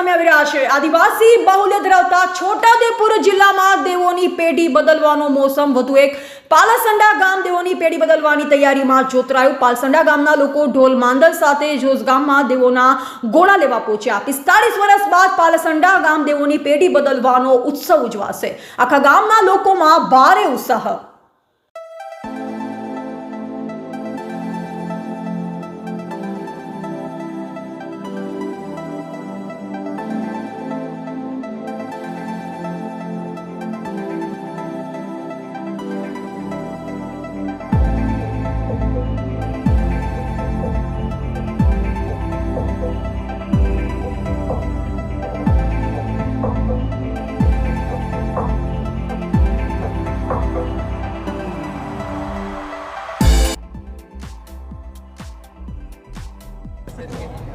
સામે આવી રહ્યા છે। આદિવાસી બાહુલ્ય ધરાવતા છોટાઉદેપુર જિલ્લામાં દેવોની પેઢી બદલવાનો મોસમ વધુ એક પાલસંડા ગામ દેવોની પેઢી બદલવાની તૈયારીમાં જોતરાયું। પાલસંડા ગામના લોકો ઢોલ માંડલ સાથે જોશ ગામમાં દેવોના ગોળા લેવા પહોંચ્યા। 45 વર્ષ બાદ પાલસંડા ગામ દેવોની પેઢી બદલવાનો ઉત્સવ ઉજવાશે। આખા ગામના લોકોમાં ભારે ઉત્સાહ।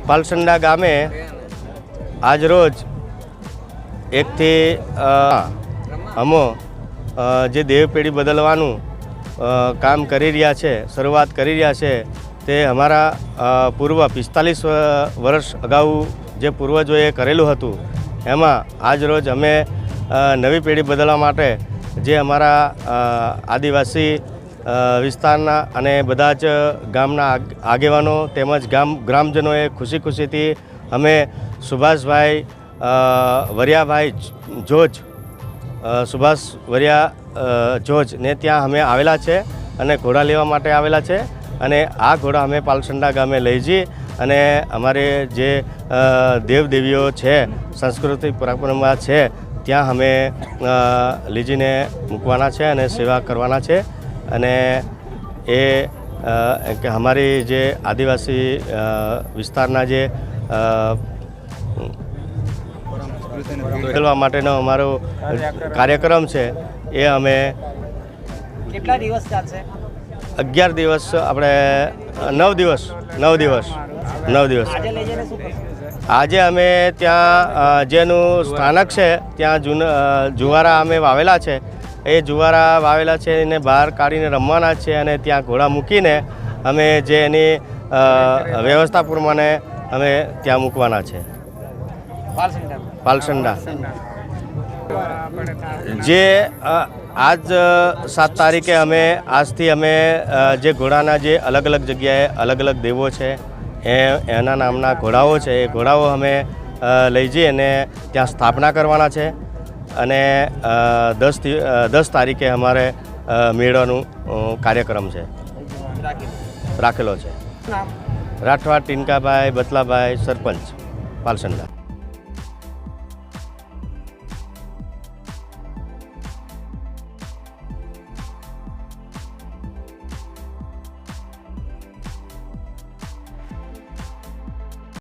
પાલસંડા ગામે આજ રોજ એકથી અમો જે દેવ પેઢી બદલવાનું કામ કરી રહ્યા છે, શરૂઆત કરી રહ્યા છે, તે અમારા પૂર્વ 45 વર્ષ અગાઉ જે પૂર્વજોએ કરેલું હતું એમાં આજ રોજ અમે નવી પેઢી બદલવા માટે જે અમારા આદિવાસી વિસ્તારના અને બધા જ ગામના આગેવાનો તેમજ ગ્રામજનોએ ખુશીથી અમે સુભાષભાઈ વરિયાભાઈ જોજ સુભાષ વરિયા જોજને ત્યાં અમે આવેલા છે અને ઘોડા લેવા માટે આવેલા છે અને આ ઘોડા અમે પાલસંડા ગામે લઈ જઈ અને અમારે જે દેવદેવીઓ છે, સાંસ્કૃતિક પરંપરા છે, ત્યાં અમે લઈ જઈને મૂકવાના છે અને સેવા કરવાના છે। અને એ કે અમારી જે આદિવાસી વિસ્તારના જે બદલવા માટેનો અમારો કાર્યક્રમ છે એ અમે કેટલા દિવસ ચાલશે? 11 દિવસ, આપણે 9 દિવસ। આજે અમે ત્યાં જેનું સ્થાનક છે ત્યાં જુવારા અમે વાવેલા છે, એ જુવારા વાવેલા છે એને બહાર કાઢીને રમવાના છે અને ત્યાં ઘોડા મૂકીને અમે જે એની વ્યવસ્થા પ્રમાણે અમે ત્યાં મૂકવાના છે। પાલસંડા જે આજ 7 તારીખે અમે આજથી અમે જે ઘોડાના જે અલગ અલગ જગ્યાએ અલગ અલગ દેવો છે એના નામના ઘોડાઓ છે, એ ઘોડાઓ અમે લઈ જઈ અને ત્યાં સ્થાપના કરવાના છે અને 10 તારીખે અમારે મેળાનું કાર્યક્રમ છે રાખેલો છે। રાઠવા ટીનકાભાઈ બતલાભાઈ, સરપંચ પાલસંડા।